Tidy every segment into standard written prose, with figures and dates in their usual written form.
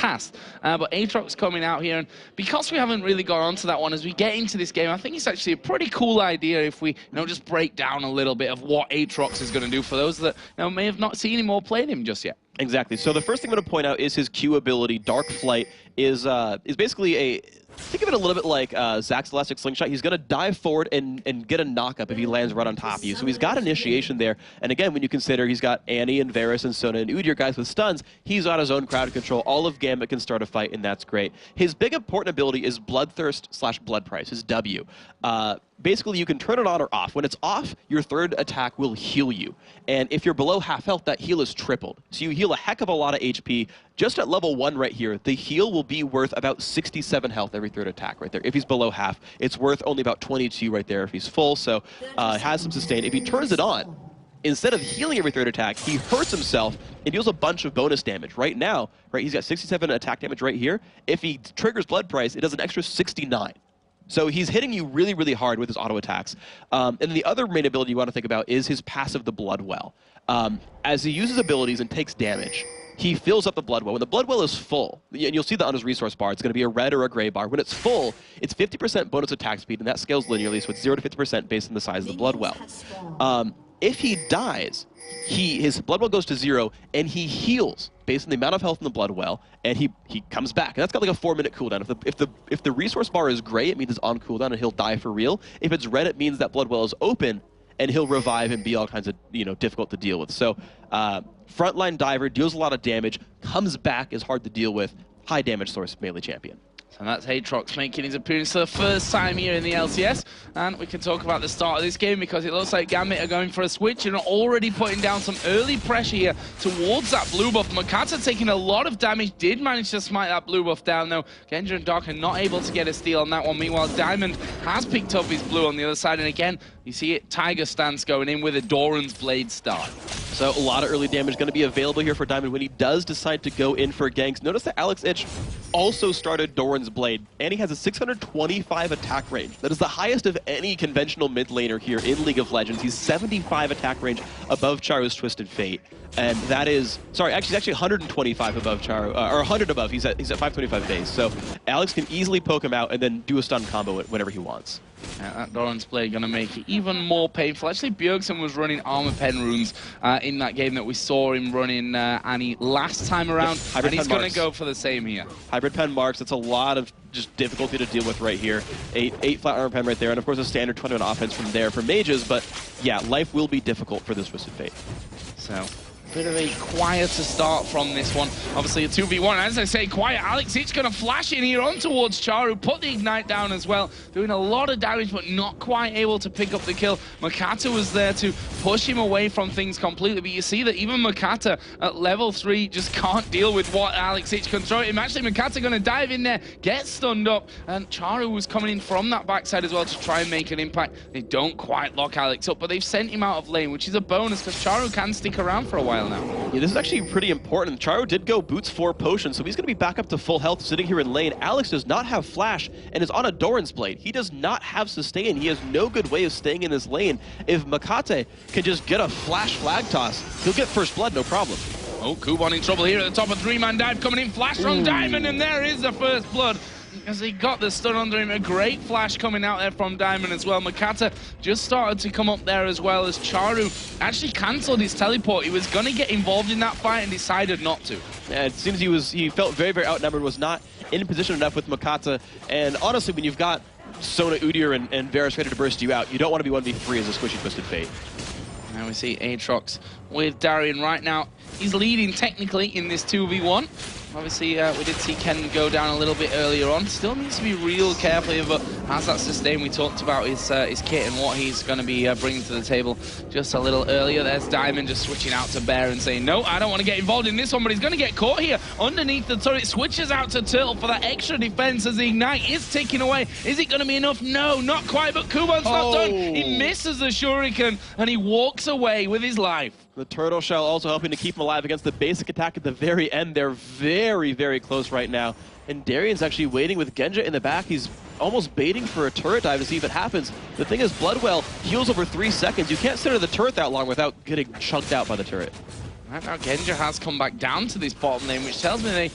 past. But Aatrox coming out here, and because we haven't really got onto that one as we get into this game, I think it's actually a pretty cool idea if we just break down a little bit of what Aatrox is going to do for those that may have not seen him or played him just yet. Exactly. So the first thing I'm going to point out is his Q ability. Dark Flight is basically a... Think of it a little bit like Zach's Elastic Slingshot. He's going to dive forward and get a knock-up if he lands right on top of you. So he's got initiation there. And again, when you consider he's got Annie and Varus and Sona and Udyr guys with stuns, he's got his own crowd control. All of Gambit can start a fight, and that's great. His big important ability is Bloodthirst/Blood Price, his W. Basically, you can turn it on or off. When it's off, your third attack will heal you. And if you're below half health, that heal is tripled. So you heal a heck of a lot of HP. Just at level 1 right here, the heal will be worth about 67 health every third attack right there. If he's below half, it's worth only about 22 right there if he's full. So has some sustain. If he turns it on, instead of healing every third attack, he hurts himself and deals a bunch of bonus damage. Right now, he's got 67 attack damage right here. If he triggers Blood Price, it does an extra 69. So he's hitting you really, really hard with his auto attacks. And the other main ability you want to think about is his passive, the Blood Well. As he uses abilities and takes damage, he fills up the Blood Well. When the Blood Well is full, and you'll see that on his resource bar, it's going to be a red or a gray bar. When it's full, it's 50% bonus attack speed, and that scales linearly, so it's 0 to 50% based on the size of the Blood Well. If he dies, his Blood Well goes to 0, and he heals based on the amount of health in the Blood Well, and he comes back. And that's got like a 4-minute cooldown. If the resource bar is gray, it means it's on cooldown and he'll die for real. If it's red, it means that Blood Well is open and he'll revive and be all kinds of difficult to deal with. So frontline diver, deals a lot of damage, comes back, is hard to deal with, high damage source melee champion. And that's Aatrox making his appearance for the first time here in the LCS. And we can talk about the start of this game because it looks like Gambit are going for a switch and are already putting down some early pressure here towards that blue buff. Makata taking a lot of damage, did manage to smite that blue buff down though. Genja and Doc are not able to get a steal on that one. Meanwhile, Diamond has picked up his blue on the other side. And again, you see it, Tiger stance going in with a Doran's Blade start. So a lot of early damage going to be available here for Diamond when he does decide to go in for ganks. Notice that Alex Ich also started Doran's Blade, and he has a 625 attack range. That is the highest of any conventional mid laner here in League of Legends. He's 75 attack range above Charu's Twisted Fate. And that is, sorry, actually, he's actually 125 above Charu, or 100 above. He's at 525 base. So Alex can easily poke him out and then do a stun combo whenever he wants. That Doran's Blade going to make it even more painful. Actually, Bjergsen was running Armor Pen runes in that game that we saw him running Annie last time around, and he's going to go for the same here. Hybrid Pen marks, it's a lot of just difficulty to deal with right here. 8 flat Armor Pen right there, and of course a standard 21 offense from there for mages, but yeah, life will be difficult for this Twisted Fate. So bit of a quieter start from this one. Obviously a 2v1. As I say, quiet. Alex Ich going to flash in here on towards Charu, put the Ignite down as well, doing a lot of damage but not quite able to pick up the kill. Makata was there to push him away from things completely, but you see that even Makata at level 3 just can't deal with what Alex Ich can throw at him. Actually, Makata going to dive in there, get stunned up, and Charu was coming in from that backside as well to try and make an impact. They don't quite lock Alex up, but they've sent him out of lane, which is a bonus because Charu can stick around for a while now. Yeah, this is actually pretty important. Charu did go boots 4 potions, so he's going to be back up to full health sitting here in lane. Alex does not have flash and is on a Doran's Blade. He does not have sustain. He has no good way of staying in this lane. If Makate can just get a flash flag toss, he'll get first blood, no problem. Oh, Kubon in trouble here at the top of 3-man dive coming in. Flash from Diamond, and there is the first blood. As he got the stun under him, a great flash coming out there from Diamond as well. Makata just started to come up there as well as Charu actually cancelled his teleport. He was going to get involved in that fight and decided not to. Yeah, it seems he felt very, very outnumbered, was not in position enough with Makata. And honestly, when you've got Sona, Udyr, and Varus ready to burst you out, you don't want to be 1v3 as a squishy Twisted Fate. Now we see Aatrox with Darian right now. He's leading technically in this 2v1. Obviously, we did see Ken go down a little bit earlier on. Still needs to be real careful here, but has that sustain we talked about his kit and what he's going to be bringing to the table just a little earlier. There's Diamond just switching out to Bear and saying, no, I don't want to get involved in this one, but he's going to get caught here underneath the turret. Switches out to Turtle for that extra defense as the Ignite is ticking away. Is it going to be enough? No, not quite, but Kubon's not done. He misses the Shuriken, and he walks away with his life. The Turtle Shell also helping to keep him alive against the basic attack at the very end. They're very, very close right now. And Darian's actually waiting with Genja in the back. He's almost baiting for a turret dive to see if it happens. The thing is, Bloodwell heals over 3 seconds. You can't sit under the turret that long without getting chunked out by the turret. Right now, Genja has come back down to this bottom lane, which tells me they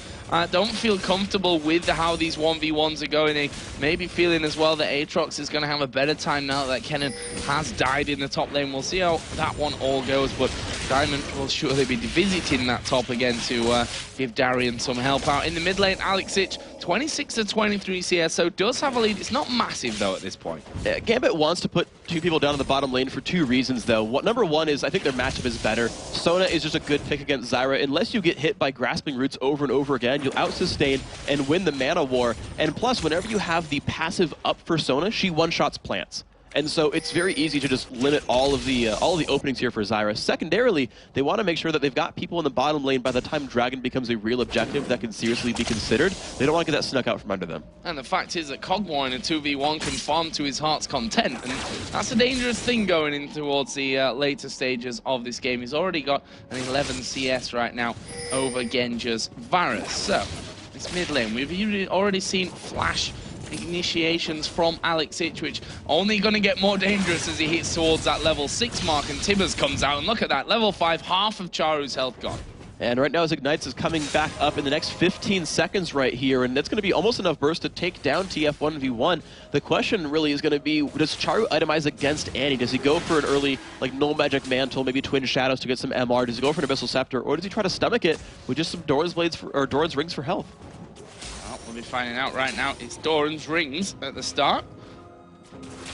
don't feel comfortable with how these 1v1s are going. They may be feeling as well that Aatrox is going to have a better time now that Kennen has died in the top lane. We'll see how that one all goes, but Diamond will surely be visiting that top again to give Darian some help out. In the mid lane, Alexich, 26 to 23 CS, so does have a lead. It's not massive though at this point. Gambit wants to put two people down in the bottom lane for two reasons though. Number one is I think their matchup is better. Sona is just a good pick against Zyra. Unless you get hit by grasping roots over and over again, you'll out-sustain and win the mana war. And plus, whenever you have the passive up for Sona, she one-shots plants. And so it's very easy to just limit all of the openings here for Zyra. Secondarily, they want to make sure that they've got people in the bottom lane by the time Dragon becomes a real objective that can seriously be considered. They don't want to get that snuck out from under them. And the fact is that Kog'Maw in a 2v1 can farm to his heart's content, and that's a dangerous thing going in towards the later stages of this game. He's already got an 11 CS right now over Genja's Varus. So, this mid lane, we've already seen flash initiations from Alexich, which only going to get more dangerous as he hits towards that level 6 mark, and Tibbers comes out, and look at that, level 5, half of Charu's health gone. And right now, as Ignites is coming back up in the next 15 seconds right here, and that's going to be almost enough burst to take down TF1v1. The question really is going to be, does Charu itemize against Annie? Does he go for an early, like, Null Magic Mantle, maybe Twin Shadows to get some MR? Does he go for an Abyssal Scepter, or does he try to stomach it with just some Doran's Blades or Doran's Rings for health? We'll be finding out right now. It's Doran's Rings at the start,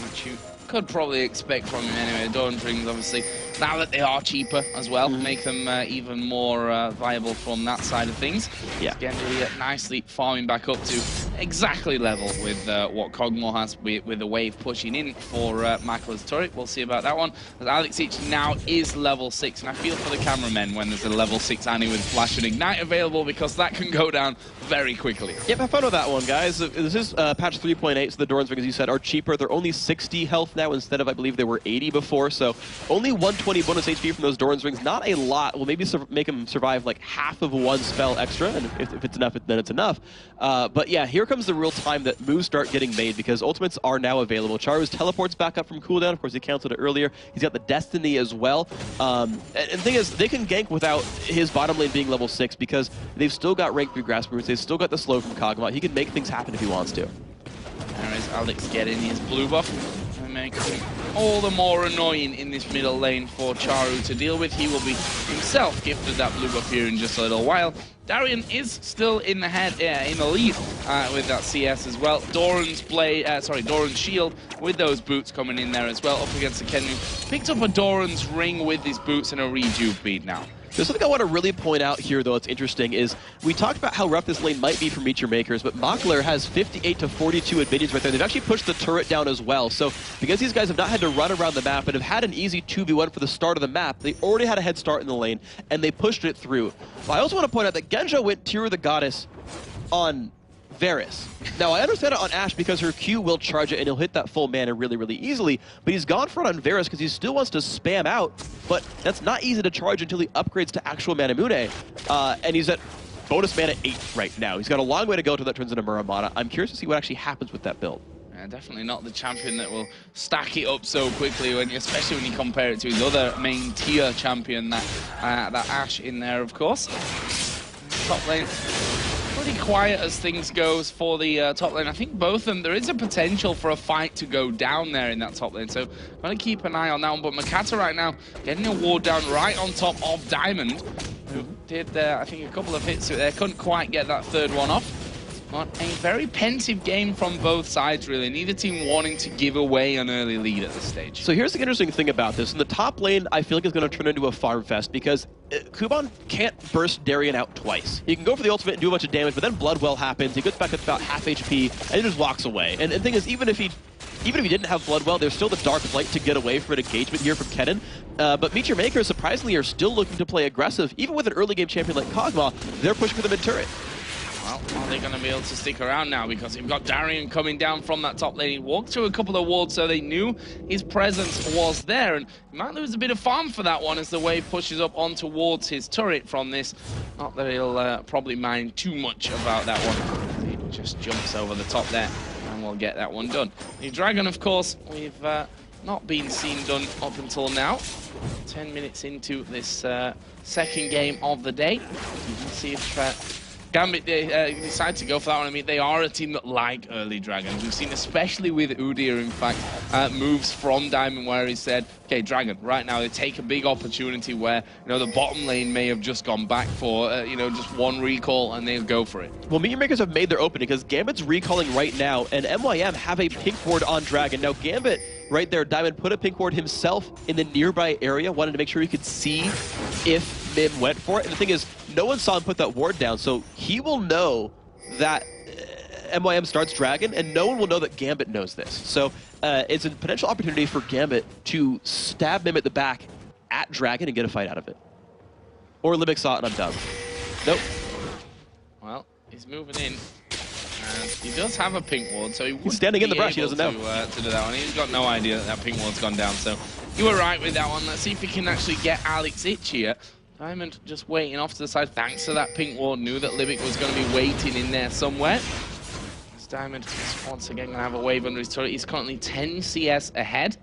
which you could probably expect from him anyway. Doran's Rings, obviously, now that they are cheaper as well, make them even more viable from that side of things. Yeah. Genji nicely farming back up to exactly level with what Kog'Maw has with the wave pushing in for Makela's turret. We'll see about that one. As Alexich now is level 6, and I feel for the cameramen when there's a level 6 Annie with Flash and Ignite available, because that can go down very quickly. Yep, have fun with that one, guys. This is patch 3.8, so the Doran's Rings, as you said, are cheaper. They're only 60 health now instead of, I believe, they were 80 before, so only 120 bonus HP from those Doran's Rings. Not a lot. Will maybe make them survive like half of one spell extra, and if it's enough, then it's enough. But yeah, here comes the real time that moves start getting made, because ultimates are now available. Charu's teleports back up from cooldown. Of course, he canceled it earlier. He's got the Destiny as well. And the thing is, they can gank without his bottom lane being level 6, because they've still got rank 3 Grasp Roots. They've still got the slow from Kog'Maw. He can make things happen if he wants to. There is Alex getting his blue buff, and makes him all the more annoying in this middle lane for Charu to deal with. He will be himself gifted that blue buff here in just a little while. Darian is still in the lead with that CS as well. Doran's shield with those boots coming in there as well, up against the Ken, who picked up a Doran's ring with his boots and a rejuve bead now. There's something I want to really point out here, though, that's interesting, is we talked about how rough this lane might be for MeetYourMakers, but Makler has 58 to 42 advantage right there. They've actually pushed the turret down as well. So because these guys have not had to run around the map and have had an easy 2v1 for the start of the map, they already had a head start in the lane, and they pushed it through. But I also want to point out that Genja went Tear of the Goddess on Varus. Now, I understand it on Ashe because her Q will charge it and he'll hit that full mana really, really easily, but he's gone for it on Varus because he still wants to spam out, but that's not easy to charge until he upgrades to actual Manamune, and he's at bonus mana 8 right now. He's got a long way to go till that turns into Muramana. I'm curious to see what actually happens with that build. Definitely not the champion that will stack it up so quickly, especially when you compare it to his other main tier champion, that Ashe in there, of course. Top lane, pretty quiet as things goes for the top lane. I think both of them, there is a potential for a fight to go down there in that top lane, so got to keep an eye on that one. But Makata right now getting a ward down right on top of Diamond, who did, I think, a couple of hits there. Couldn't quite get that third one off. But a very pensive game from both sides, really. Neither team wanting to give away an early lead at this stage. So here's the interesting thing about this. In the top lane, I feel like it's going to turn into a farm fest because Kuban can't burst Darian out twice. He can go for the ultimate and do a bunch of damage, but then Bloodwell happens. He gets back at about half HP, and he just walks away. And the thing is, even if he didn't have Bloodwell, there's still the Dark Flight to get away from an engagement here from Kennen. But MeetYourMakers, surprisingly, are still looking to play aggressive. Even with an early game champion like Kog'Maw, they're pushing for the mid-turret. Well, are they going to be able to stick around now? Because you've got Darian coming down from that top lane. He walked through a couple of wards, so they knew his presence was there. And he might lose a bit of farm for that one as the wave pushes up on towards his turret from this. Not that he'll probably mind too much about that one. He just jumps over the top there, and we'll get that one done. The Dragon, of course, we've not been seen done up until now. 10 minutes into this second game of the day. You can see if Gambit decided to go for that one. I mean, they are a team that like early Dragons. We've seen, especially with Udyr, in fact, moves from Diamond where he said, okay, Dragon, right now they take a big opportunity where, you know, the bottom lane may have just gone back for, you know, just one recall and they'll go for it. Well, MeetYourMakers have made their opening because Gambit's recalling right now, and MYM have a pink ward on Dragon. Now, Gambit, right there, Diamond put a pink ward himself in the nearby area, wanted to make sure he could see if Mim went for it. And the thing is, no one saw him put that ward down, so he will know that MYM starts Dragon, and no one will know that Gambit knows this. So it's a potential opportunity for Gambit to stab Mim at the back at Dragon and get a fight out of it. Or Libic saw it and I'm dumb. Nope. Well, he's moving in. And he does have a pink ward, so he's standing in the brush, he doesn't know. To do that one. He's got no idea that pink ward's gone down, so you were right with that one. Let's see if he can actually get Alex itch here. Diamond just waiting off to the side, thanks to that pink ward, knew that Libic was going to be waiting in there somewhere. As Diamond is once again going to have a wave under his turret. He's currently 10 CS ahead.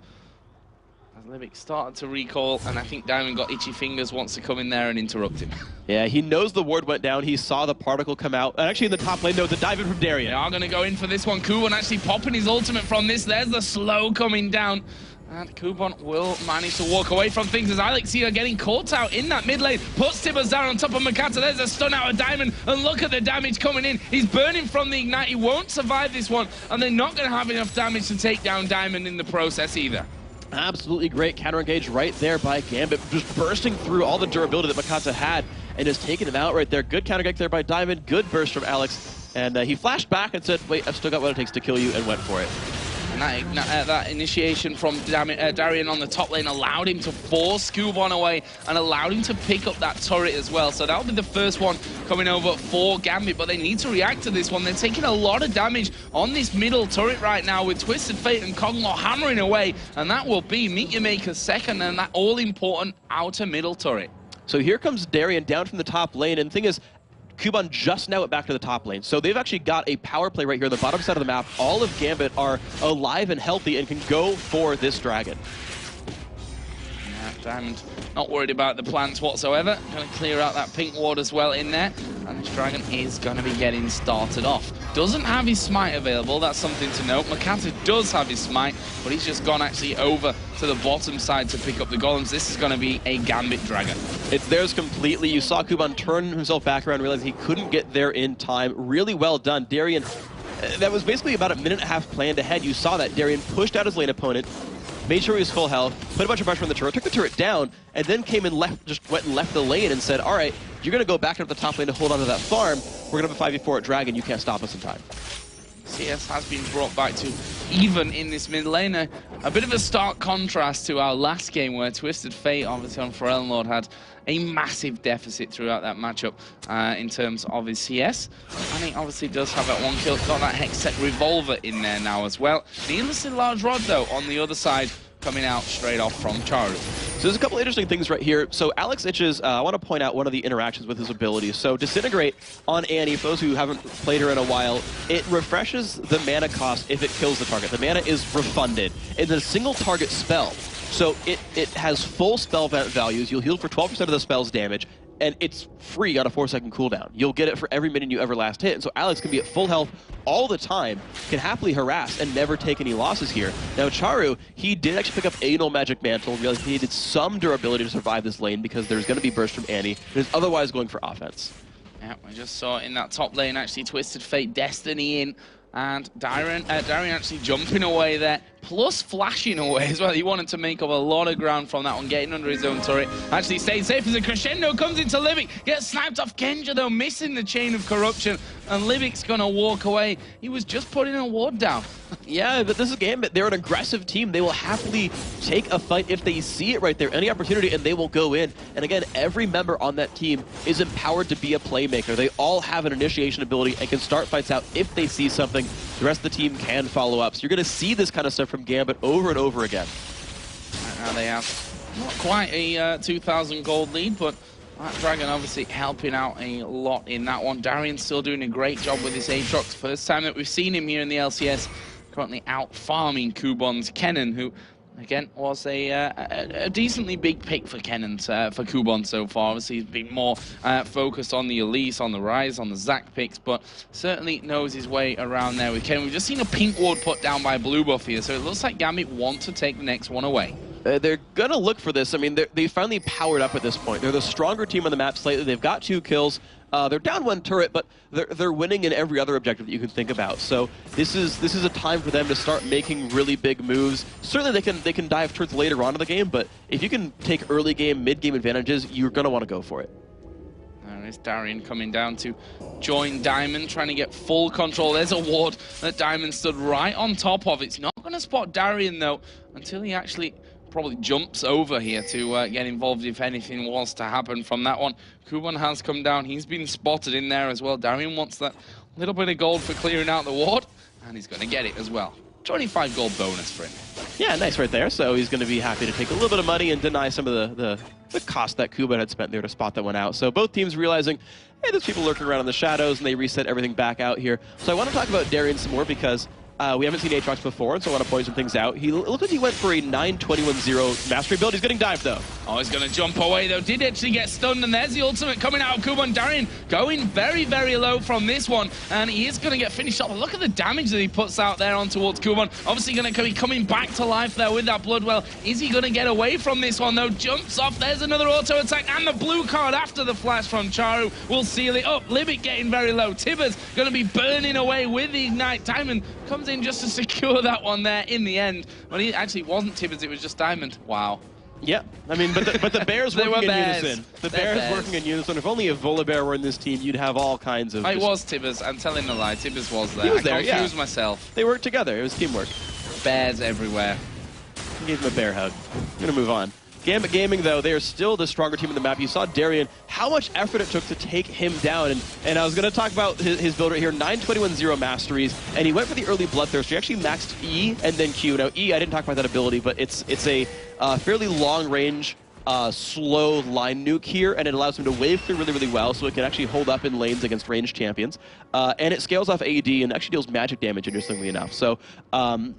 As Libic started to recall, and I think Diamond got itchy fingers, wants to come in there and interrupt him. Yeah, he knows the ward went down, he saw the particle come out, and actually in the top lane, no, the dive in from Darien. They are going to go in for this one. Kuban actually popping his ultimate from this. There's the slow coming down. And Kuban will manage to walk away from things as Alex here getting caught out in that mid lane. Puts Tibbers down on top of Makata. There's a stun out of Diamond. And look at the damage coming in. He's burning from the Ignite. He won't survive this one. And they're not going to have enough damage to take down Diamond in the process either. Absolutely great counter engage right there by Gambit. Just bursting through all the durability that Makata had and just taking him out right there. Good counter engage there by Diamond. Good burst from Alex. And he flashed back and said, wait, I've still got what it takes to kill you, and went for it. And that initiation from Darien on the top lane allowed him to force Kuban away and allowed him to pick up that turret as well. So that'll be the first one coming over for Gambit, but they need to react to this one. They're taking a lot of damage on this middle turret right now with Twisted Fate and Konglor hammering away, and that will be MeetYourMakers second and that all-important outer middle turret. So here comes Darien down from the top lane, and the thing is, Kuban just now went back to the top lane. So they've actually got a power play right here on the bottom side of the map. All of Gambit are alive and healthy and can go for this Dragon. Yeah, Diamond not worried about the plants whatsoever. Going to clear out that pink ward as well in there. And this Dragon is going to be getting started off. Doesn't have his smite available, that's something to note. Makata does have his smite, but he's just gone actually over to the bottom side to pick up the golems. This is going to be a Gambit Dragon. It's theirs completely. You saw Kuban turn himself back around, realize he couldn't get there in time. Really well done. Darien, that was basically about a minute and a half planned ahead. You saw that. Darien pushed out his lane opponent, made sure he was full health, put a bunch of pressure on the turret, took the turret down, and then came and left, just went and left the lane and said, all right, you're going to go back up the top lane to hold on to that farm. We're going to have a 5v4 at Dragon. You can't stop us in time. CS has been brought back to even in this mid lane. A bit of a stark contrast to our last game where Twisted Fate, obviously on Pharrell Lord, had a massive deficit throughout that matchup in terms of his CS. And he obviously does have that one kill, got that Hextech Revolver in there now as well. Needlessly large rod though on the other side, coming out straight off from Charu. So there's a couple interesting things right here. So Alex itches, I want to point out one of the interactions with his abilities. So Disintegrate on Annie, for those who haven't played her in a while, it refreshes the mana cost if it kills the target. The mana is refunded. It's a single target spell. So it has full spell values. You'll heal for 12% of the spell's damage, and it's free on a 4-second cooldown. You'll get it for every minute you ever last hit. And so Alex can be at full health all the time, can happily harass and never take any losses here. Now Charu, he did actually pick up Anal Magic Mantle, realized he needed some durability to survive this lane because there's going to be burst from Annie, and is otherwise going for offense. Yeah, we just saw in that top lane actually Twisted Fate Destiny in, and Darien actually jumping away there, plus flashing away as well. He wanted to make up a lot of ground from that one, getting under his own turret. Actually stayed safe as a crescendo comes into Libic, gets sniped off Genja though, missing the chain of corruption, and Libic's gonna walk away. He was just putting a ward down. Yeah, but this is Gambit. They're an aggressive team. They will happily take a fight if they see it right there, any opportunity, and they will go in. And again, every member on that team is empowered to be a playmaker. They all have an initiation ability and can start fights out if they see something. The rest of the team can follow up. So you're going to see this kind of stuff from Gambit over and over again. Right now they have not quite a 2,000 gold lead, but that Dragon obviously helping out a lot in that one. Darien's still doing a great job with his Aatrox. First time that we've seen him here in the LCS. Currently out farming Kuban's Kennen, who Again, was a decently big pick for Ken and for Kubon so far. Obviously, he's been more focused on the Elise, on the Rise, on the Zac picks, but certainly knows his way around there with Ken. We've just seen a pink ward put down by Blue Buff here, so it looks like Gambit want to take the next one away. They're going to look for this. I mean, they finally powered up at this point. They're the stronger team on the map slightly. They've got 2 kills. They're down 1 turret, but they're winning in every other objective that you can think about. So this is a time for them to start making really big moves. Certainly they can dive turrets later on in the game, but if you can take early game, mid game advantages, you're going to want to go for it. There's Darian coming down to join Diamond, trying to get full control. There's a ward that Diamond stood right on top of. It's not going to spot Darian though until he actually probably jumps over here to get involved if anything was to happen from that one. Kuban has come down. He's been spotted in there as well. Darian wants that little bit of gold for clearing out the ward, and he's going to get it as well. 25 gold bonus for him. Yeah, nice right there. So he's going to be happy to take a little bit of money and deny some of the cost that Kuban had spent there to spot that one out. So both teams realizing, hey, there's people lurking around in the shadows, and they reset everything back out here. So I want to talk about Darian some more because we haven't seen Aatrox before, so I want to point some things out. He looked like he went for a 9-21-0 mastery build. He's getting dived, though. Oh, he's going to jump away, though. Did actually get stunned, and there's the ultimate coming out of Kuban. Darian going very, very low from this one, and he is going to get finished off. Look at the damage that he puts out there on towards Kuban. Obviously going to be coming back to life there with that Bloodwell. Is he going to get away from this one, though? Jumps off. There's another auto attack, and the blue card after the flash from Charu will seal it up. Limit getting very low. Tibbers going to be burning away with the Ignite. Diamond comes in just to secure that one there in the end. But it actually wasn't Tibbers, it was just Diamond. Wow. Yeah, I mean, but the Bears working in unison. The They're Bears working in unison. If only a Volibear were in this team, you'd have all kinds of... It was Tibbers. I'm telling a lie. Tibbers was there. He was there, I confused myself. They worked together. It was teamwork. Bears everywhere. I gave him a bear hug. I'm going to move on. Gambit Gaming, though, they are still the stronger team on the map. You saw Darian, how much effort it took to take him down. And I was going to talk about his build right here, 9-21-0 masteries, and he went for the early Bloodthirst. He actually maxed E and then Q. Now, E, I didn't talk about that ability, but it's a fairly long-range, slow line nuke here, and it allows him to wave through really, really well, so it can actually hold up in lanes against ranged champions. And it scales off AD and actually deals magic damage, interestingly enough. So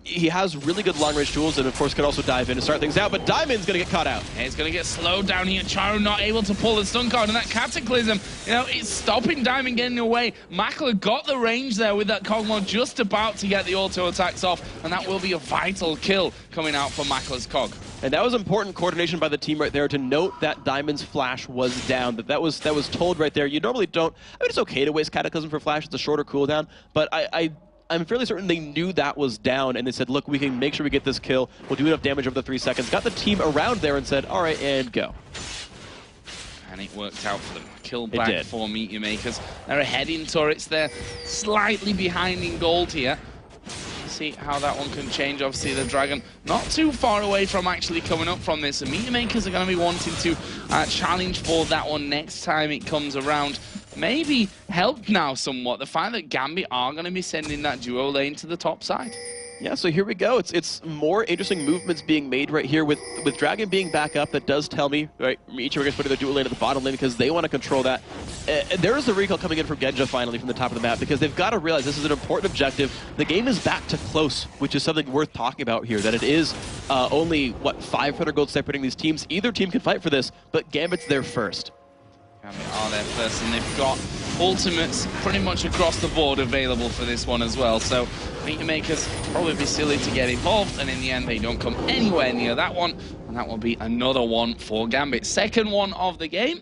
he has really good long-range tools, and of course can also dive in and start things out, but Diamond's going to get caught out. Yeah, he's going to get slowed down here. Charu not able to pull the stun card, and that Cataclysm, you know, it's stopping Diamond getting away. Makler got the range there with that Cogmod, just about to get the auto attacks off, and that will be a vital kill coming out for Makler's Cog. And that was important coordination by the team right there to note that Diamond's flash was down. That was told right there. You normally don't. I mean, it's okay to waste Cataclysm for flash. It's a shorter cooldown. But I'm fairly certain they knew that was down, and they said, look, we can make sure we get this kill. We'll do enough damage over the 3 seconds. Got the team around there and said, all right, and go. And it worked out for them. Kill back for MeetYourMakers. They're ahead in turrets. They're slightly behind in gold here. See how that one can change. Obviously, the Dragon not too far away from actually coming up from this. And MeetYourMakers are going to be wanting to challenge for that one next time it comes around. Maybe help now somewhat. The fact that Gambit are going to be sending that duo lane to the top side. Yeah, so here we go. It's more interesting movements being made right here with Dragon being back up. That does tell me, right, MeetYourMakers putting their dual lane at the bottom lane because they want to control that. There is the recall coming in from Genja finally from the top of the map because they've got to realize this is an important objective. The game is back to close, which is something worth talking about here, that it is only, what, 500 gold separating these teams. Either team can fight for this, but Gambit's there first. Gambit are there first, and they've got ultimates pretty much across the board available for this one as well. So MeetYourMakers probably be silly to get involved, and in the end they don't come anywhere near that one, and that will be another one for Gambit. Second one of the game,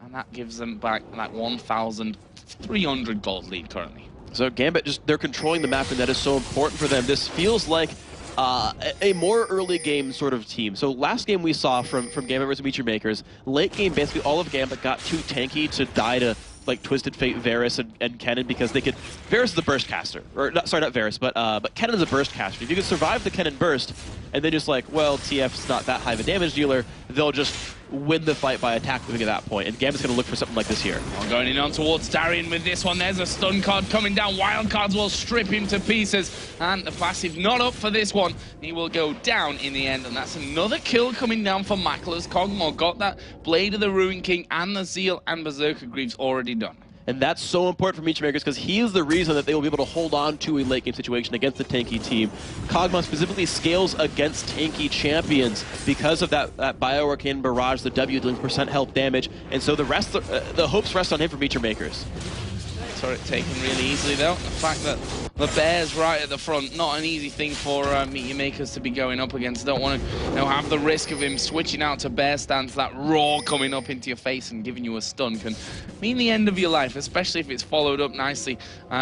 and that gives them back that 1,300 gold lead currently. So Gambit, they're controlling the map, and that is so important for them. This feels like a more early game sort of team. So last game we saw from Gambit versus MeetYourMakers, late game basically all of Gambit got too tanky to die to like Twisted Fate, Varus, and Kennen because they could... Varus is the burst caster. Or, sorry, not Varus, but Kennen is a burst caster. If you can survive the Kennen burst, and then just like, well, TF's not that high of a damage dealer, they'll just win the fight by attack moving at that point. And Gambit's going to look for something like this here. Well, going in on towards Darian with this one. There's a stun card coming down. Wild cards will strip him to pieces. And the passive not up for this one. He will go down in the end. And that's another kill coming down for Makler's Cogmore. Got that Blade of the Ruin King and the Zeal and Berserker Greaves already done. And that's so important for MeetYourMakers because he is the reason that they will be able to hold on to a late game situation against the tanky team. Kog'Maw specifically scales against tanky champions because of that Bio-Arcane Barrage, the W doing % health damage, and so the hopes rest on him for MeetYourMakers. Turret taken really easily though. The fact that the Bear's right at the front, not an easy thing for MeetYourMakers to be going up against. Don't want to have the risk of him switching out to Bear stance. That roar coming up into your face and giving you a stun can mean the end of your life, especially if it's followed up nicely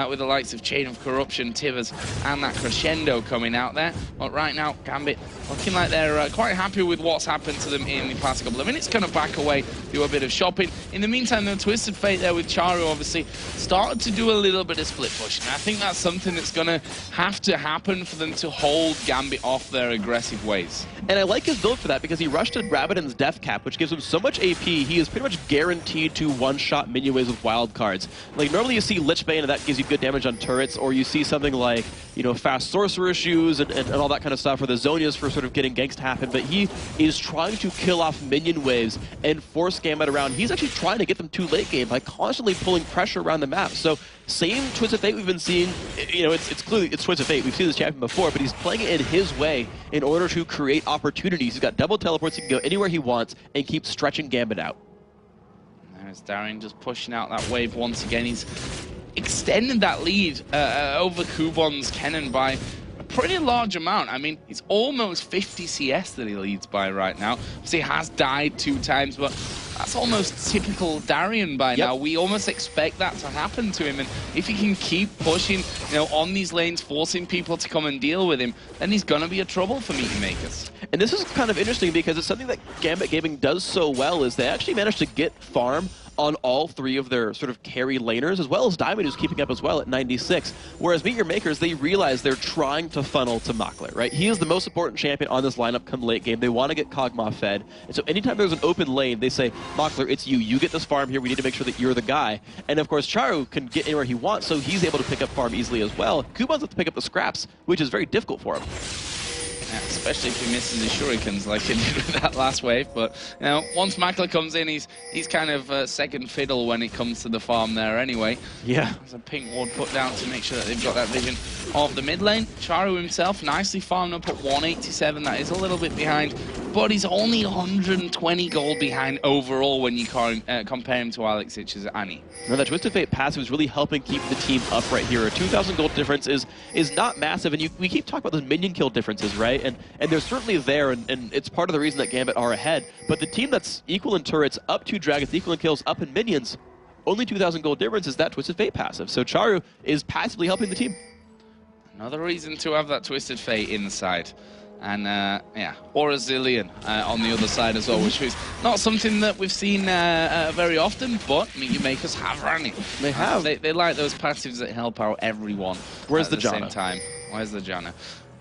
with the likes of Chain of Corruption, Tivers, and that crescendo coming out there. But right now, Gambit looking like they're quite happy with what's happened to them in the past couple of minutes. Kind of back away, do a bit of shopping. In the meantime, though, Twisted Fate there with Charu obviously started to do a little bit of split push. And I think that's something that's going to have to happen for them to hold Gambit off their aggressive ways. And I like his build for that because he rushed to Rabadon's Death Cap, which gives him so much AP, he is pretty much guaranteed to one-shot minion waves with wild cards. Like, normally you see Lich Bane and that gives you good damage on turrets, or you see something like, you know, fast Sorcerer Shoes and all that kind of stuff, or the Zonias for sort of getting ganks to happen, but he is trying to kill off minion waves and force Gambit around. He's actually trying to get them to late game by constantly pulling pressure around the map. So, same Twisted Fate we've been seeing, you know, it's clearly it's Twisted Fate. We've seen this champion before, but he's playing it in his way in order to create opportunities. He's got double teleports, he can go anywhere he wants and keep stretching Gambit out. There's Darien just pushing out that wave once again. He's extended that lead over Kubon's Kennen by a pretty large amount. I mean, it's almost 50 CS that he leads by right now. Obviously, he has died 2 times, but that's almost typical Darien by now. We almost expect that to happen to him, and if he can keep pushing, you know, on these lanes, forcing people to come and deal with him, then he's gonna be a trouble for MeetYourMakers. And this is kind of interesting because it's something that Gambit Gaming does so well is they actually managed to get farm on all 3 of their sort of carry laners, as well as Diamond, who's keeping up as well at 96. Whereas MeetYourMakers, they realize they're trying to funnel to Makler, right? He is the most important champion on this lineup come late game. They want to get Kog'Maw fed. And so anytime there's an open lane, they say, Makler, it's you. You get this farm here. We need to make sure that you're the guy. And of course, Charu can get anywhere he wants, so he's able to pick up farm easily as well. Kuban's able to pick up the scraps, which is very difficult for him. Yeah, especially if he misses his shurikens like he did with that last wave. But you know, once Makler comes in, he's kind of second fiddle when it comes to the farm there anyway. Yeah. There's a pink ward put down to make sure that they've got that vision of the mid lane. Charu himself nicely farmed up at 187. That is a little bit behind, but he's only 120 gold behind overall when you compare him to Alex Itch's Annie. Now that Twisted Fate passive is really helping keep the team up right here. A 2,000 gold difference is not massive, and we keep talking about those minion kill differences, right? And they're certainly there, and it's part of the reason that Gambit are ahead. But the team that's equal in turrets, up 2 dragons, equal in kills, up in minions, only 2,000 gold difference is that Twisted Fate passive. So Charu is passively helping the team. Another reason to have that Twisted Fate inside. And, yeah, or a Zillion on the other side as well, which is not something that we've seen very often, but MeetYourMakers have run it. They have. They like those passives that help out everyone. Where's at the the Janna? same time. Where's the Janna?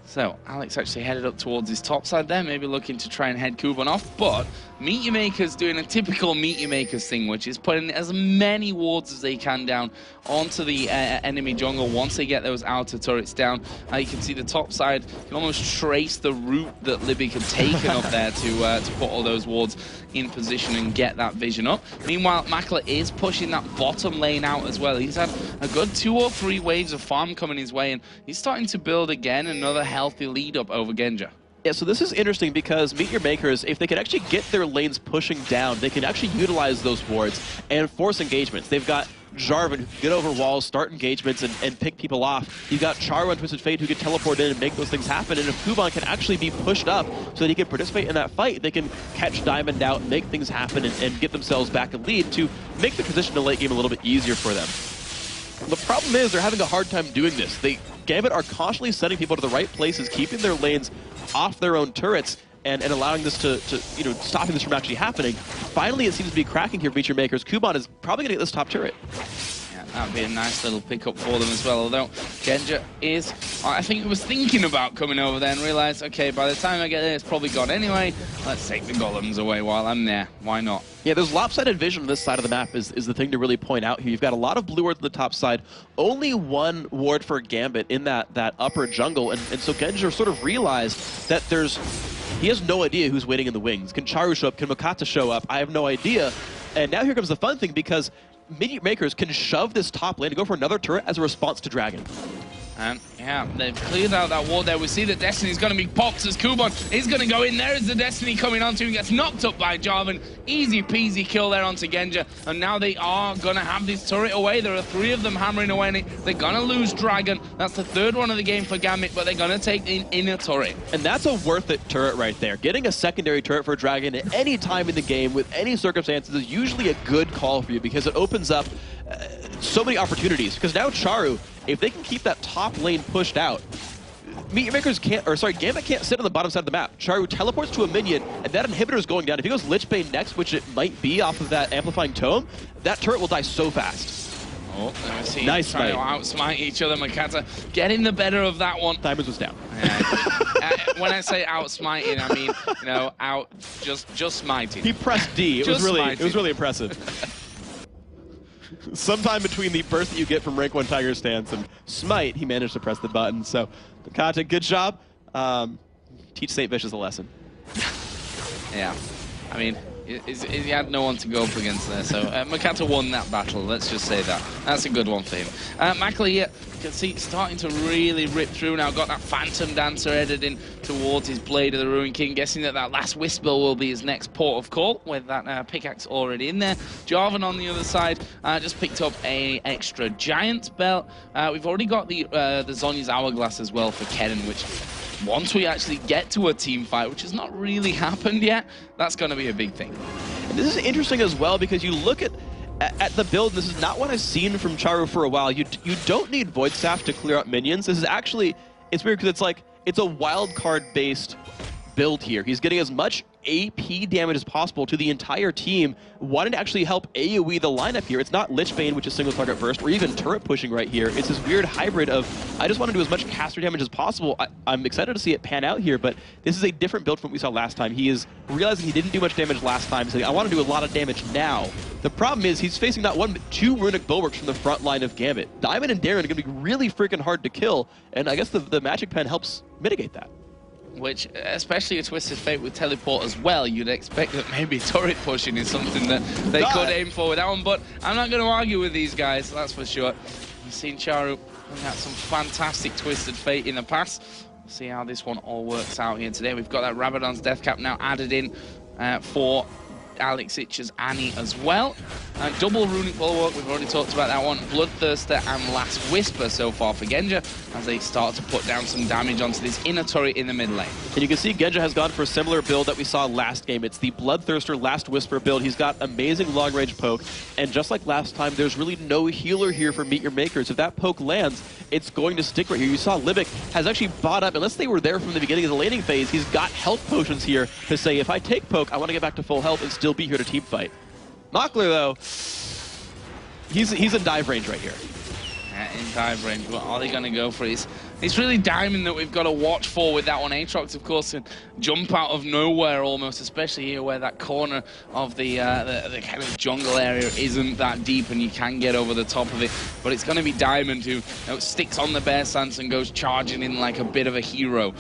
So, Alex actually headed up towards his top side there, maybe looking to try and head Kuban off, but MeetYourMakers doing a typical MeetYourMakers thing, which is putting as many wards as they can down onto the enemy jungle once they get those outer turrets down. You can see the top side, you can almost trace the route that Libic had taken up there to put all those wards in position and get that vision up. Meanwhile, Makler is pushing that bottom lane out as well. He's had a good 2 or 3 waves of farm coming his way, and he's starting to build again another healthy lead up over Genja. Yeah, so this is interesting because MeetYourMakers, if they can actually get their lanes pushing down, they can actually utilize those wards and force engagements. They've got Jarvan who can get over walls, start engagements, and pick people off. You've got Charu and Twisted Fate who can teleport in and make those things happen. And if Kuban can actually be pushed up so that he can participate in that fight, they can catch Diamond out, make things happen, and get themselves back in lead to make the transition to late game a little bit easier for them. The problem is they're having a hard time doing this. Gambit are constantly sending people to the right places, keeping their lanes off their own turrets, and allowing this to you know, stopping this from actually happening. Finally, it seems to be cracking here for MeetYourMakers. Kuban is probably going to get this top turret. Yeah, that would be a nice little pickup for them as well, although Genja is, I think he was thinking about coming over there and realized, okay, by the time I get there, it's probably gone anyway. Let's take the golems away while I'm there. Why not? Yeah, there's lopsided vision on this side of the map is the thing to really point out here. You've got a lot of blue wards on the top side, only 1 ward for Gambit in that upper jungle, and so Genja sort of realized that he has no idea who's waiting in the wings. Can Charu show up? Can Makata show up? I have no idea. And now here comes the fun thing, because MeetYourMakers can shove this top lane to go for another turret as a response to Dragon. And yeah, they've cleared out that wall there. We see that Destiny's going to be popped as Kuban is going to go in there as the Destiny coming onto him, gets knocked up by Jarvan. Easy peasy kill there onto Genja. And now they are going to have this turret away. There are 3 of them hammering away on it. They're going to lose Dragon. That's the 3rd one of the game for Gambit, but they're going to take the inner turret. And that's a worth it turret right there. Getting a secondary turret for Dragon at any time in the game with any circumstances is usually a good call for you because it opens up so many opportunities. Because now Charu, if they can keep that top lane pushed out, MeetYourMakers can't, or sorry, Gambit can't sit on the bottom side of the map. Charu teleports to a minion, and that inhibitor is going down. If he goes Lich Bane next, which it might be off of that amplifying tome, that turret will die so fast. Oh, I see. Nice trying fight. to outsmite each other. Makata getting the better of that one. Diamonds was down. When I say outsmiting, I mean, you know, just smiting. He pressed D. It was really impressive. Sometime between the burst that you get from rank 1 Tiger Stance and Smite, he managed to press the button. So, Makata, good job. Teach St. Vicious a lesson. Yeah. I mean, he had no one to go up against there, so Makata won that battle, let's just say that. That's a good one for him. Mackley, you can see starting to really rip through now, got that Phantom Dancer headed in towards his Blade of the Ruined King, guessing that that last Whisper will be his next port of call, with that pickaxe already in there. Jarvan on the other side just picked up a extra Giant belt. We've already got the Zhonya's Hourglass as well for Kennen, which once we actually get to a team fight, which has not really happened yet, that's going to be a big thing. And this is interesting as well because you look at the build, this is not what I've seen from Charu for a while. You don't need Void Staff to clear out minions. This is actually, it's weird because it's a wild card based build here. He's getting as much AP damage as possible to the entire team, wanting to actually help AoE the lineup here. It's not Lich Bane, which is single target first, or even turret pushing right here. It's this weird hybrid of, I just want to do as much caster damage as possible. I'm excited to see it pan out here, but this is a different build from what we saw last time. He is realizing he didn't do much damage last time, so I want to do a lot of damage now. The problem is he's facing not 1, but 2 runic bulwarks from the front line of Gambit. Diamond and Darren are going to be really freaking hard to kill, and I guess the Magic Pen helps mitigate that. Which, especially a Twisted Fate with teleport as well, you'd expect that maybe turret pushing is something that they could aim for with that one, but I'm not going to argue with these guys, that's for sure. We've seen Charu putting out some fantastic Twisted Fate in the past. We'll see how this one all works out here today. We've got that Rabadon's Death Cap now added in for Alex Itch's Annie as well. Double Runic Bulwark, we've already talked about that one. Bloodthirster and Last Whisper so far for Genja as they start to put down some damage onto this inner turret in the mid lane. And you can see Genja has gone for a similar build that we saw last game. It's the Bloodthirster Last Whisper build. He's got amazing long range poke, and just like last time, there's really no healer here for MeetYourMakers. If that poke lands, it's going to stick right here. You saw Libic has actually bought up, unless they were there from the beginning of the laning phase, he's got health potions here to say, if I take poke, I want to get back to full health and still be here to team fight. Mockler, though, he's in dive range right here. In dive range, what are they going to go for? It's really Diamond that we've got to watch for with that one. Aatrox, of course, can jump out of nowhere almost, especially here where that corner of the kind of jungle area isn't that deep and you can get over the top of it. But it's going to be Diamond who sticks on the bear stance and goes charging in like a bit of a hero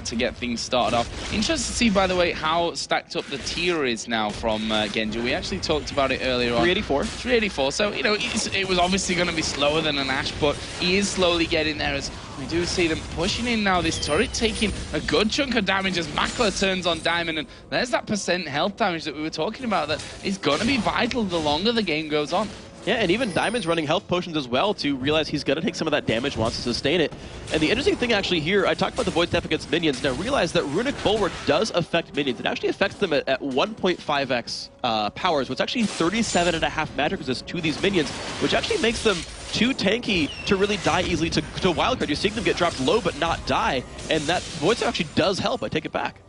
to get things started off. Interesting to see, by the way, how stacked up the tier is now from Genja. We actually talked about it earlier on. 384. 384. So, you know, it was obviously going to be slower than an Ashe, but he is slowly getting there as we do see them pushing in now. This turret taking a good chunk of damage as Makler turns on Diamond, and there's that % health damage that we were talking about that is going to be vital the longer the game goes on. Yeah, and even Diamond's running health potions as well to realize he's going to take some of that damage, wants to sustain it. And the interesting thing actually here, I talked about the Void Step against minions. Now realize that Runic Bulwark does affect minions. It actually affects them at 1.5x powers, which is actually 37.5 magic resist to these minions, which actually makes them too tanky to really die easily to wildcard. You're seeing them get dropped low but not die, and that Void Step actually does help. I take it back.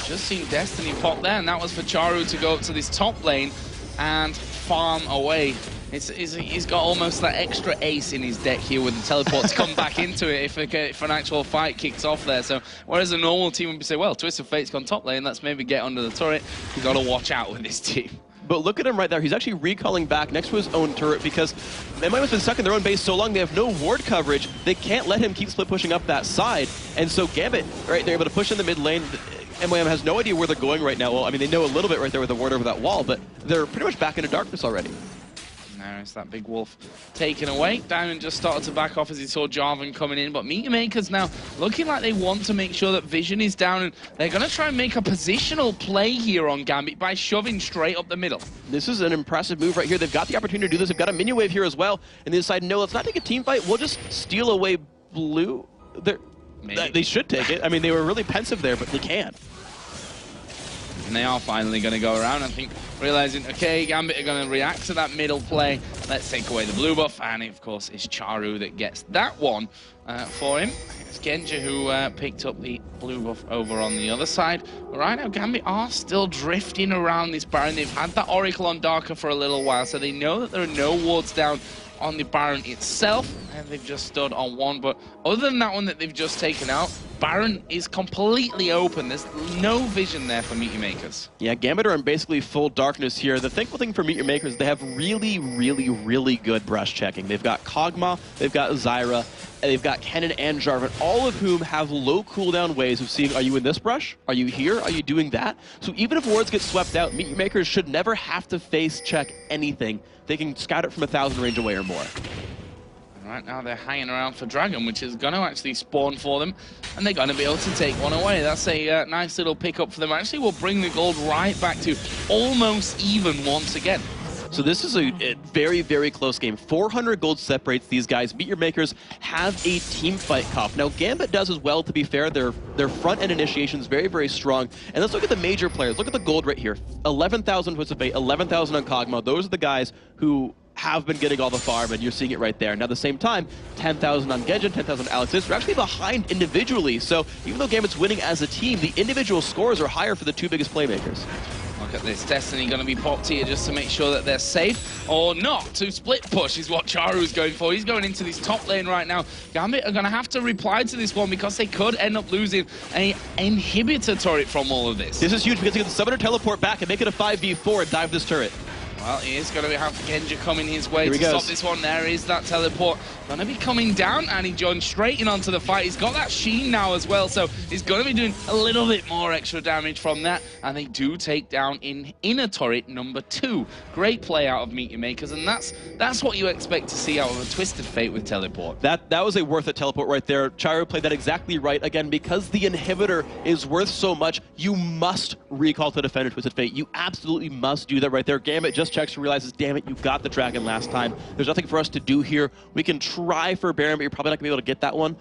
Just seen Destiny pop there, and that was for Charu to go up to this top lane and farm away. He's got almost that extra ace in his deck here with the teleport to come back into it if an actual fight kicks off there. So whereas a normal team would say, well, Twisted Fate's gone top lane, let's maybe get under the turret. You've got to watch out with this team. But look at him right there. He's actually recalling back next to his own turret because MYM's been stuck in their own base so long they have no ward coverage. They can't let him keep split pushing up that side. And so Gambit, right, they're able to push in the mid lane. MYM has no idea where they're going right now. Well, I mean, they know a little bit right there with the ward over that wall, but they're pretty much back into darkness already. There's that big wolf taken away. Diamond just started to back off as he saw Jarvan coming in, but MeetYourMakers now looking like they want to make sure that vision is down, and they're going to try and make a positional play here on Gambit by shoving straight up the middle. This is an impressive move right here. They've got the opportunity to do this. They've got a minion wave here as well, and they decide, no, let's not take a team fight. We'll just steal away blue. They should take it. I mean, they were really pensive there, but they can. And they are finally going to go around, I think, realizing, okay, Gambit are going to react to that middle play. Let's take away the blue buff. And, of course, it's Charu that gets that one for him. It's Genja who picked up the blue buff over on the other side. But right now, Gambit are still drifting around this Baron. They've had that Oracle on Darker for a little while, so they know that there are no wards down on the Baron itself, and they've just stood on one. But other than that one that they've just taken out, Baron is completely open. There's no vision there for MeetYourMakers. Yeah, Gambit are in basically full darkness here. The thankful thing for MeetYourMakers, they have really, really, really good brush checking. They've got Kog'Maw, they've got Zyra, and they've got Kennen and Jarvan, all of whom have low cooldown ways of seeing, are you in this brush? Are you here? Are you doing that? So even if wards get swept out, MeetYourMakers should never have to face check anything. They can scout it from 1,000 range away or more. Right now they're hanging around for Dragon, which is going to actually spawn for them, and they're going to be able to take one away. That's a nice little pickup for them. Actually, will bring the gold right back to almost even once again. So this is a very, very close game. 400 gold separates these guys. MeetYourMakers have a team fight comp. Now, Gambit does as well, to be fair. Their front-end initiation is very, very strong. And let's look at the major players. Look at the gold right here. 11,000 Twisted Fate, 11,000 on Kog'Maw. Those are the guys who have been getting all the farm, and you're seeing it right there. Now, at the same time, 10,000 on Genja, 10,000 on Elise. We're actually behind individually. So even though Gambit's winning as a team, the individual scores are higher for the two biggest playmakers. Look at this, Destiny going to be popped here just to make sure that they're safe, or not. To split push is what Charu's going for. He's going into this top lane right now. Gambit are going to have to reply to this one because they could end up losing an inhibitor turret from all of this. This is huge because he can summoner teleport back and make it a 5v4 and dive this turret. Well, he is going to have Genja coming his way to goes. stop this one. There is that teleport. Going to be coming down, and he joins straight in onto the fight. He's got that Sheen now as well, so he's going to be doing a little bit more extra damage from that. And they do take down in inner turret number 2. Great play out of MeetYourMakers, and that's what you expect to see out of a Twisted Fate with teleport. That was a worth it teleport right there. Charu played that exactly right. Again, because the inhibitor is worth so much, you must recall to defend a Twisted Fate. You absolutely must do that right there. Gambit just checks and realizes, damn it, you got the dragon last time. There's nothing for us to do here. We can try for Baron, but you're probably not going to be able to get that one.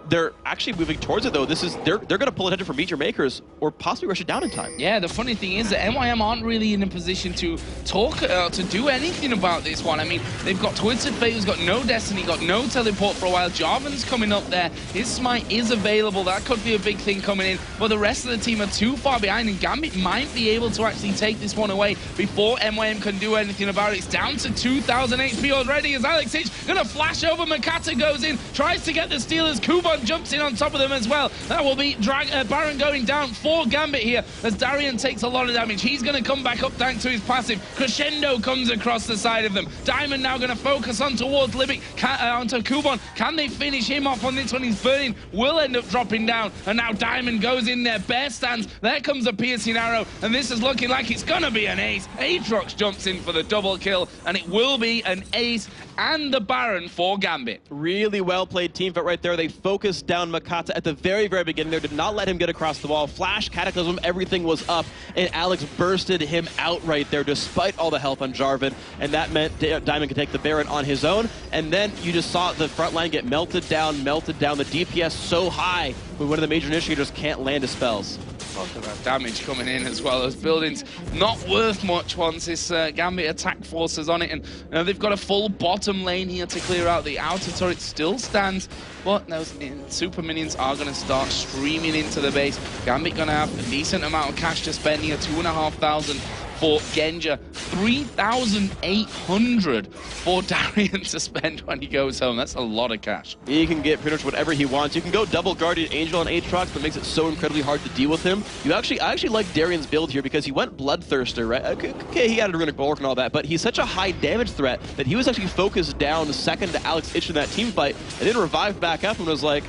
They're actually moving towards it, though. They're going to pull attention from MeetYourMakers or possibly rush it down in time. Yeah, the funny thing is that NYM aren't really in a position to talk, to do anything about this one. I mean, they've got Twisted Fate, who's got no Destiny, got no teleport for a while. Jarvan's coming up there. His smite is available. That could be a big thing coming in. But the rest of the team are too far behind, and Gambit might be able to actually take this one away before NYM can do anything about it. It's down to 2,000 HP already as Alex H going to flash over. Makata goes in, tries to get the stealers. Kuban jumps in on top of them as well. That will be Baron going down for Gambit here as Darian takes a lot of damage. He's going to come back up thanks to his passive. Crescendo comes across the side of them. Diamond now going to focus on towards Libic, onto Kuban. Can they finish him off on this one? He's burning. Will end up dropping down. And now Diamond goes in there. Bear stands. There comes a piercing arrow. And this is looking like it's going to be an ace. Aatrox jumps in for the double kill. And it will be an ace and the Baron for Gambit. Really well played team fight right there. They focused down Makata at the very, very beginning there, did not let him get across the wall. Flash, Cataclysm, everything was up, and Alex bursted him out right there despite all the help on Jarvan, and that meant Diamond could take the Baron on his own, and then you just saw the front line get melted down, the DPS so high when one of the major initiators can't land his spells. Look at that damage coming in as well. Those buildings not worth much once this Gambit attack force is on it, and they've got a full bottom lane here to clear out. The outer turret still stands, but those super minions are going to start streaming into the base. Gambit going to have a decent amount of cash to spend here, 2,500 for Genja, 3,800 for Darian to spend when he goes home. That's a lot of cash. He can get pretty much whatever he wants. You can go double Guardian Angel on Aatrox, but makes it so incredibly hard to deal with him. I actually like Darian's build here because he went Bloodthirster, right? Okay, he had a runic bulwark and all that, but he's such a high damage threat that he was actually focused down second to Alex Itch in that team fight, and then revived back up and was like,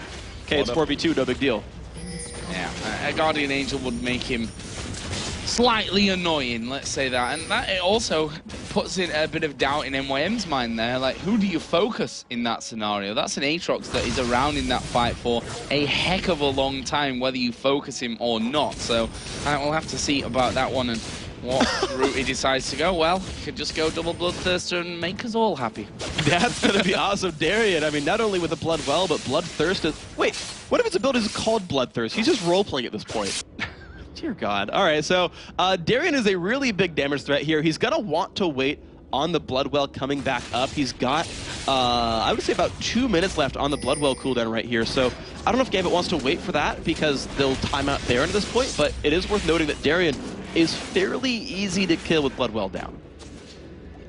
okay, it's 4v2, no big deal. Yeah, a Guardian Angel would make him slightly annoying, let's say that. And that also, puts in a bit of doubt in MYM's mind there. Like, who do you focus in that scenario? That's an Aatrox that is around in that fight for a heck of a long time, whether you focus him or not. So we'll have to see about that one and what route he decides to go. Well, he could just go double Bloodthirster and make us all happy. That's going to be awesome. Darian, I mean, not only with the Blood Well, but Bloodthirst is... Wait, what if its ability is called Bloodthirst? He's just role-playing at this point. Dear God. All right, so Darian is a really big damage threat here. He's going to want to wait on the Blood Well coming back up. He's got, I would say, about 2 minutes left on the Blood Well cooldown right here. So I don't know if Gambit wants to wait for that because they'll time out Baron at this point, but it is worth noting that Darian is fairly easy to kill with Blood Well down.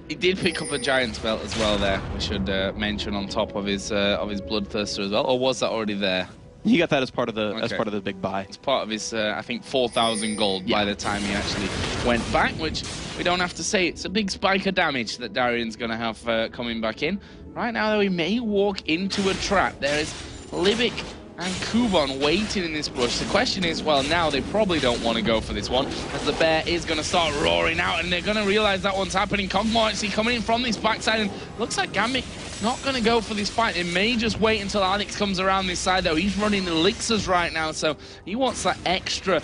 He did pick up a Giant's Belt as well there, we should mention, on top of his Bloodthirster as well. Or was that already there? He got that as part of the big buy. It's part of his, I think, 4,000 gold by the time he actually went back, which we don't have to say. It's a big spike of damage that Darian's going to have coming back in. Right now, though, he may walk into a trap. There is Libic and Kuban waiting in this brush. The question is, well, now they probably don't want to go for this one, as the bear is going to start roaring out, and they're going to realize that one's happening. Kog'Maw actually coming in from this backside, and looks like Gambit not going to go for this fight. It may just wait until Alex comes around this side, though. He's running elixirs right now, so he wants that extra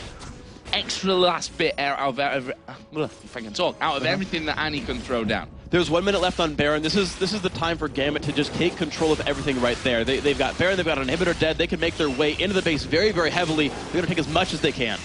last bit out of if I can talk, out of everything that Annie can throw down. There's 1 minute left on Baron. This is the time for Gambit to just take control of everything right there. They've got Baron, they've got an inhibitor dead. They can make their way into the base very, very heavily. They're going to take as much as they can.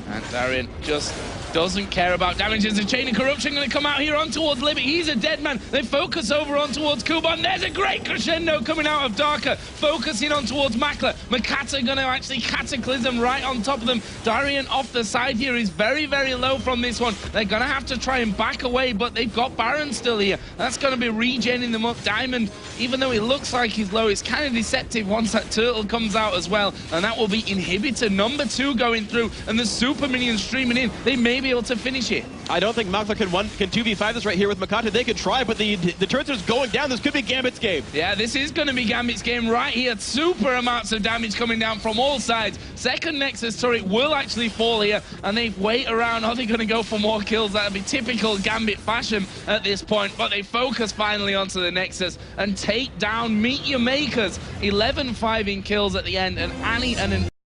And Darian just doesn't care about damage. There's a Chain of Corruption going to come out here on towards Libby. He's a dead man. They focus over on towards Kuban. There's a great crescendo coming out of Darker, focusing on towards Makler. Makata going to actually Cataclysm right on top of them. Darian off the side here is very, very low from this one. They're going to have to try and back away, but they've got Baron still here. That's going to be regenning them up. Diamond, even though it looks like he's low, it's kind of deceptive once that turtle comes out as well. And that will be inhibitor number 2 going through, and the super minions streaming in. They may be able to finish it. I don't think Makler can 2v5 this right here with Makata. They could try, but the turret is going down. This could be Gambit's game. Yeah, this is going to be Gambit's game right here. Super amounts of damage coming down from all sides. Second Nexus turret will actually fall here, and they wait around. Are they going to go for more kills? That would be typical Gambit fashion at this point, but they focus finally onto the Nexus and take down MeetYourMakers. 11-5 in kills at the end, and Annie and